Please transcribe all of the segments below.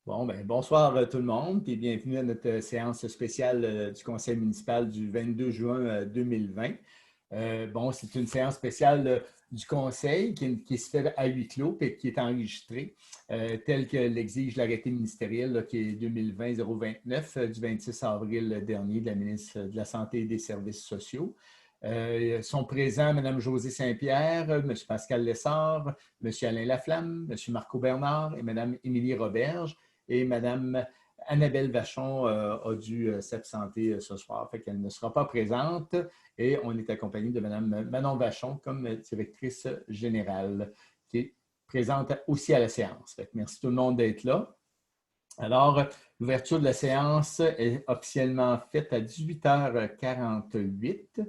Bon, ben, bonsoir tout le monde et bienvenue à notre séance spéciale du Conseil municipal du 22 juin 2020. Bon, c'est une séance spéciale du Conseil qui se fait à huis clos et qui est enregistrée tel que l'exige l'arrêté ministériel là, qui est 2020-029 du 26 avril dernier de la ministre de la Santé et des Services sociaux. Sont présents Mme Josée Saint-Pierre, M. Pascal Lessard, M. Alain Laflamme, M. Marco Bernard et Mme Émilie Roberge. Et Mme Annabelle Vachon a dû s'absenter ce soir, fait qu'elle ne sera pas présente. Et on est accompagné de Mme Manon Vachon comme directrice générale, qui est présente aussi à la séance. Fait que merci tout le monde d'être là. Alors, l'ouverture de la séance est officiellement faite à 18h48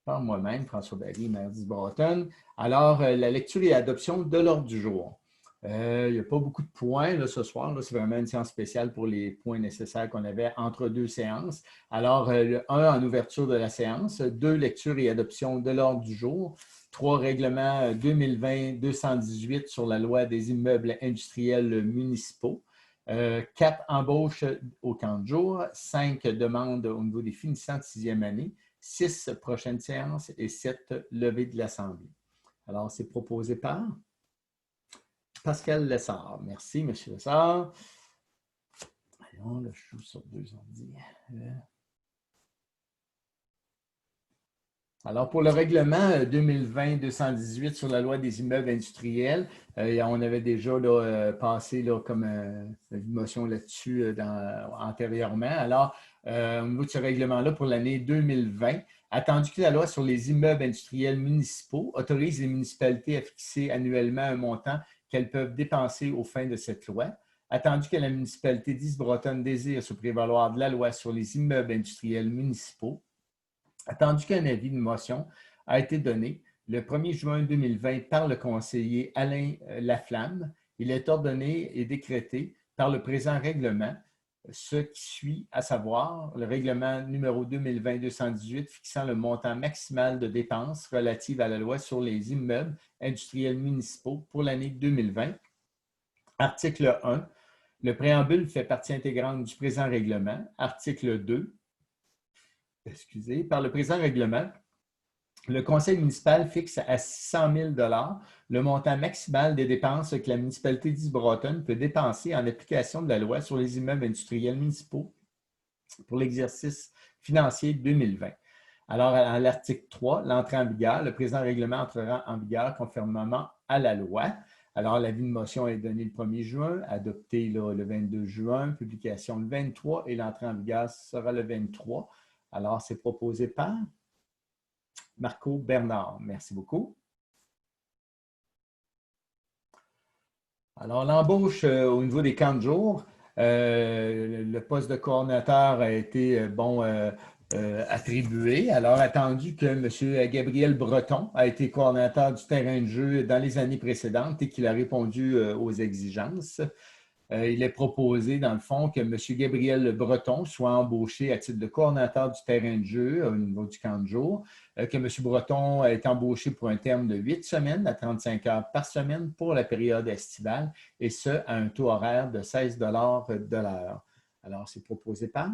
par moi-même, François Barry, maire d'Isle-Bretonne. Alors, la lecture et adoption de l'ordre du jour. Il n'y a pas beaucoup de points là, ce soir. C'est vraiment une séance spéciale pour les points nécessaires qu'on avait entre deux séances. Alors, un en ouverture de la séance, 2 lectures et adoption de l'ordre du jour, 3 règlements 2020-218 sur la loi des immeubles industriels municipaux, 4 embauches au camp de jour, 5 demandes au niveau des finissants de 6e année, 6 prochaines séances et 7 levées de l'Assemblée. Alors, c'est proposé par Pascal Lessard. Merci, M. Lessard. Allons, là, je joue sur 2 ordi. Alors, pour le règlement 2020-218 sur la loi des immeubles industriels, on avait déjà là, passé là, comme une motion là-dessus antérieurement. Alors, au niveau de ce règlement-là, pour l'année 2020, attendu que la loi sur les immeubles industriels municipaux autorise les municipalités à fixer annuellement un montant qu'elles peuvent dépenser aux fins de cette loi, attendu que la municipalité d'Isle-Bretonne désire se prévaloir de la loi sur les immeubles industriels municipaux, attendu qu'un avis de motion a été donné le 1er juin 2020 par le conseiller Alain Laflamme, il est ordonné et décrété par le présent règlement ce qui suit, à savoir le règlement numéro 2020-218 fixant le montant maximal de dépenses relatives à la loi sur les immeubles industriels municipaux pour l'année 2020. Article 1. Le préambule fait partie intégrante du présent règlement. Article 2. Par le présent règlement, le conseil municipal fixe à 600 000 le montant maximal des dépenses que la municipalité d'Isle-Bretonne peut dépenser en application de la loi sur les immeubles industriels municipaux pour l'exercice financier 2020. Alors, à l'article 3, l'entrée en vigueur, le présent règlement entrera en vigueur conformément à la loi. Alors, l'avis de motion est donné le 1er juin, adopté là, le 22 juin, publication le 23 et l'entrée en vigueur sera le 23. Alors, c'est proposé par Marco Bernard. Merci beaucoup. Alors, l'embauche au niveau des camps de jour, le poste de coordonnateur a été attribué. Alors, attendu que M. Gabriel Breton a été coordonnateur du terrain de jeu dans les années précédentes et qu'il a répondu aux exigences, il est proposé, dans le fond, que M. Gabriel Breton soit embauché à titre de coordonnateur du terrain de jeu au niveau du camp de jour, que M. Breton est embauché pour un terme de 8 semaines à 35 heures par semaine pour la période estivale, et ce, à un taux horaire de 16 de l'heure. Alors, c'est proposé par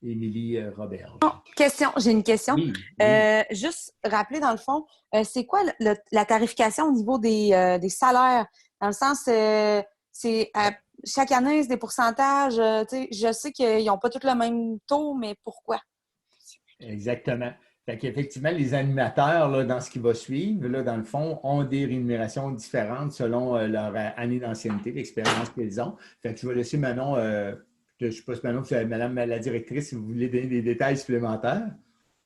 Émilie Roberge. J'ai une question. Oui, oui. Juste rappeler, dans le fond, c'est quoi la tarification au niveau des salaires? Dans le sens, c'est chaque année, c'est des pourcentages. Je sais qu'ils n'ont pas tous le même taux, mais pourquoi? Exactement. Fait qu'effectivement, les animateurs, là, dans ce qui va suivre, là, dans le fond, ont des rémunérations différentes selon leur année d'ancienneté, l'expérience qu'ils ont. Fait que je vais laisser Manon, je ne sais pas si Manon, Madame la directrice, si vous voulez donner des détails supplémentaires.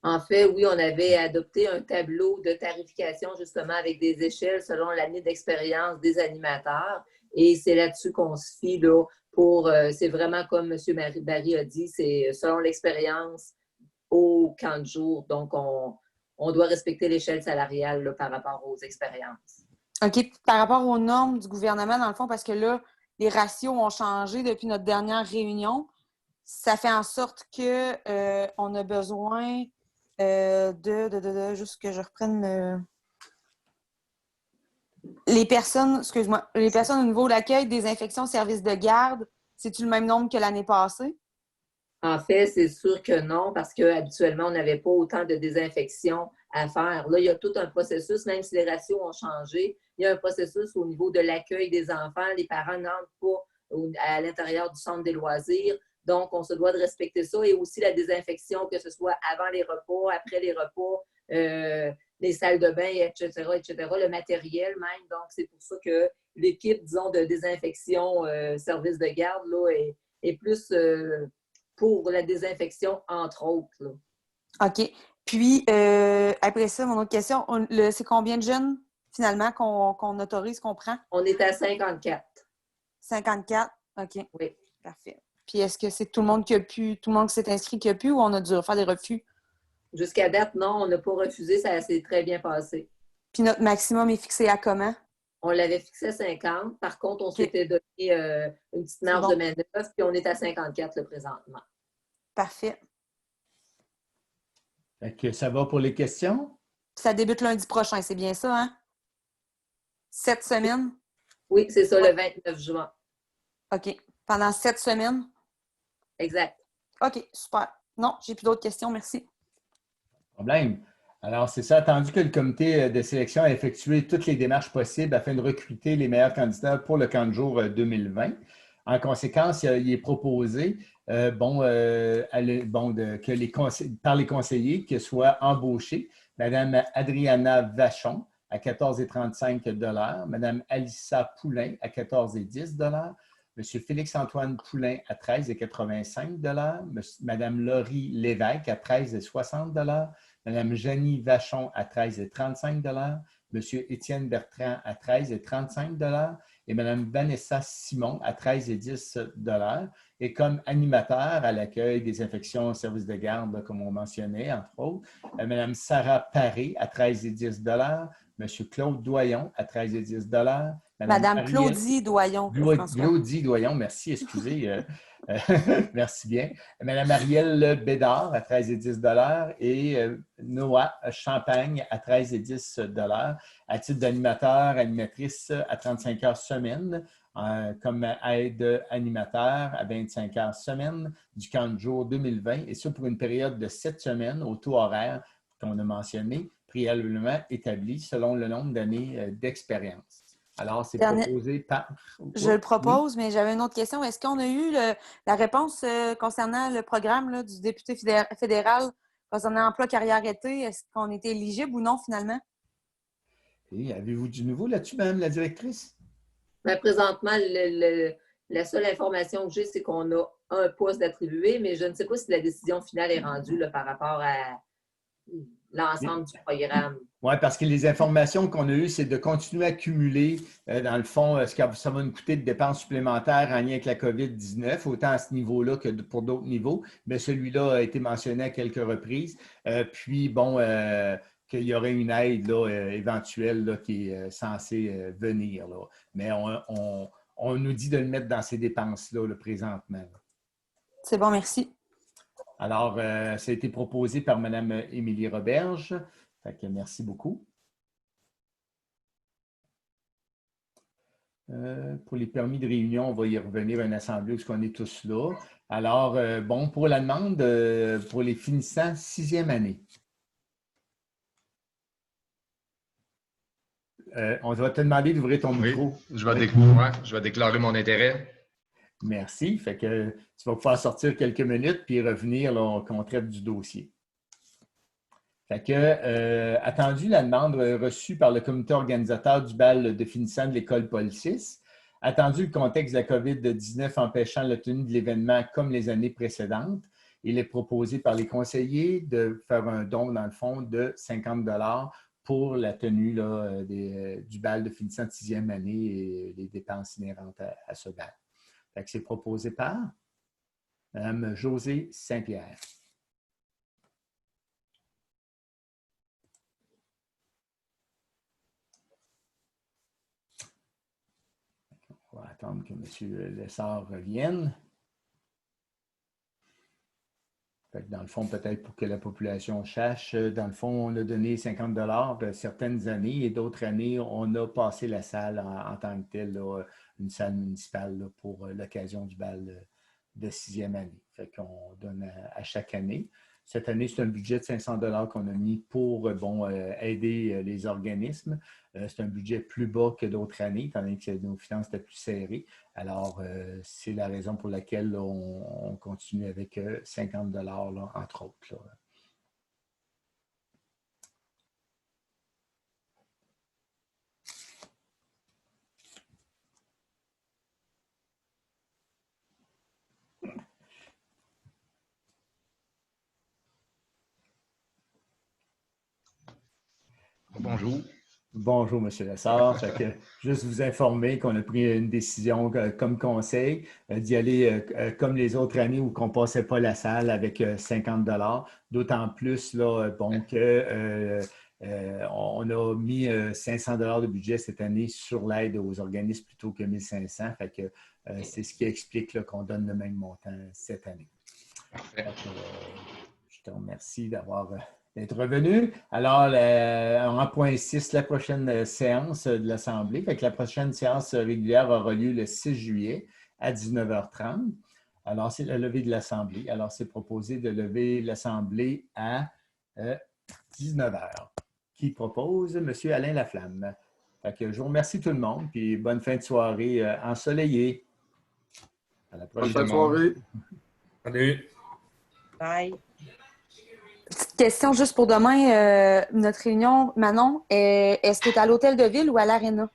En fait, oui, on avait adopté un tableau de tarification justement avec des échelles selon l'année d'expérience des animateurs. Et c'est là-dessus qu'on se fie là, c'est vraiment comme M. Barry a dit, c'est selon l'expérience au camp de jour. Donc, on doit respecter l'échelle salariale là, par rapport aux expériences. OK. Par rapport aux normes du gouvernement, dans le fond, parce que là, les ratios ont changé depuis notre dernière réunion, ça fait en sorte qu'on a besoin juste que je reprenne Les personnes, excuse-moi, les personnes au niveau de l'accueil, désinfection, service de garde, c'est-tu le même nombre que l'année passée? En fait, c'est sûr que non, parce qu'habituellement, on n'avait pas autant de désinfection à faire. Là, il y a tout un processus, même si les ratios ont changé, il y a un processus au niveau de l'accueil des enfants. Les parents n'entrent pas à l'intérieur du centre des loisirs. Donc, on se doit de respecter ça. Et aussi la désinfection, que ce soit avant les repas, après les repas, les salles de bain, etc., etc., le matériel même. Donc, c'est pour ça que l'équipe, disons, de désinfection, service de garde, là, est plus pour la désinfection, entre autres. Là. OK. Puis, après ça, mon autre question, c'est combien de jeunes, finalement, qu'on autorise, qu'on prend? On est à 54. 54? OK. Oui. Parfait. Puis, est-ce que c'est tout le monde tout le monde qui s'est inscrit qui a pu ou on a dû faire des refus? Jusqu'à date, non, on n'a pas refusé, ça s'est très bien passé. Puis, notre maximum est fixé à comment? On l'avait fixé à 50. Par contre, on OK. s'était donné une petite C'est marge bon. de manœuvre, puis on est à 54 là, présentement. Parfait. Fait que ça va pour les questions? Ça débute lundi prochain, c'est bien ça, hein? 7 semaines? Oui, c'est ça, Ouais. le 29 juin. OK. Pendant 7 semaines? Exact. OK, super. Non, j'ai plus d'autres questions, merci. Problème. Alors, c'est ça, attendu que le comité de sélection a effectué toutes les démarches possibles afin de recruter les meilleurs candidats pour le camp de jour 2020. En conséquence, il est proposé par les conseillers que soit embauchée Mme Adriana Vachon à 14,35 Mme Alissa Poulain à 14,10 M. Félix-Antoine Poulain à 13,85 Mme Laurie Lévesque à 13,60 Mme Janie Vachon à 13,35 M. Étienne Bertrand à 13,35 et Mme Vanessa Simon à 13,10 et comme animateur à l'accueil des infections au service de garde, comme on mentionnait, entre autres, Mme Sarah Paré à 13,10 M. Claude Doyon à 13,10 Mme Madame Ariel Claudie Doyon, François. Glody Doyon, merci, excusez. Merci bien. Mme Arielle Bédard à 13,10 et Noah Champagne à 13,10 à titre d'animateur, animatrice à 35 heures semaine, comme aide animateur à 25 heures semaine du camp de jour 2020, et ça pour une période de 7 semaines au taux horaire qu'on a mentionné, préalablement établi selon le nombre d'années d'expérience. Alors, c'est proposé par... Je le Oui. propose, mais j'avais une autre question. Est-ce qu'on a eu la réponse concernant le programme là, du député fédéral concernant emploi carrière été? Est-ce qu'on était éligible ou non finalement? Et avez-vous du nouveau là-dessus, Madame la directrice? Mais présentement, la seule information que j'ai, c'est qu'on a un poste attribué, mais je ne sais pas si la décision finale est rendue là, par rapport à l'ensemble du programme. Oui, parce que les informations qu'on a eues, c'est de continuer à cumuler, dans le fond, ce que ça va nous coûter de dépenses supplémentaires en lien avec la COVID-19, autant à ce niveau-là que pour d'autres niveaux. Mais celui-là a été mentionné à quelques reprises. Puis, bon, qu'il y aurait une aide là, éventuelle là, qui est censée venir. Là. Mais on nous dit de le mettre dans ces dépenses-là là, présentement. C'est bon, merci. Alors, ça a été proposé par Mme Émilie Roberge. Fait que merci beaucoup. Pour les permis de réunion, on va y revenir à une assemblée où on est tous là. Alors, bon, pour la demande pour les finissants 6e année. On va te demander d'ouvrir ton micro. Oui, je vais déclarer mon intérêt. Merci. Fait que tu vas pouvoir sortir quelques minutes puis revenir là, qu'on traite du dossier. Fait que, attendu la demande reçue par le comité organisateur du bal de finissant de l'école Paul VI, attendu le contexte de la COVID-19 empêchant la tenue de l'événement comme les années précédentes, il est proposé par les conseillers de faire un don, dans le fond, de 50 pour la tenue là, du bal de finissant de 6e année et les dépenses inhérentes à ce bal. Fait que c'est proposé par Mme Josée Saint-Pierre. On va attendre que M. Lessard revienne. Fait que dans le fond, peut-être pour que la population sache, dans le fond, on a donné 50 certaines années et d'autres années, on a passé la salle en tant que telle, là, une salle municipale là, pour l'occasion du bal de sixième année. Fait qu'on donne à chaque année. Cette année, c'est un budget de 500 qu'on a mis pour aider les organismes. C'est un budget plus bas que d'autres années, étant donné que nos finances étaient plus serrées. Alors, c'est la raison pour laquelle là, on continue avec 50 là, entre autres. Là. Bonjour. Bonjour, M. Lessard. Juste vous informer qu'on a pris une décision comme conseil d'y aller comme les autres années où on ne passait pas la salle avec 50 d'autant plus là, bon, que on a mis 500 de budget cette année sur l'aide aux organismes plutôt que 1500. Fait que c'est ce qui explique là, qu'on donne le même montant cette année. Parfait. Je te remercie d'être revenu. Alors, en point 6, la prochaine séance de l'Assemblée. Fait que la prochaine séance régulière aura lieu le 6 juillet à 19h30. Alors, c'est la levée de l'Assemblée. Alors, c'est proposé de lever l'Assemblée à 19h. Qui propose? M. Alain Laflamme. Fait que je vous remercie tout le monde, puis bonne fin de soirée ensoleillée. À la prochaine. Bonne fin de soirée. Salut. Bye. Petite question juste pour demain. Notre réunion, Manon, est-ce que tu es à l'hôtel de ville ou à l'Arena?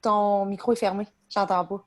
Ton micro est fermé. J'entends pas.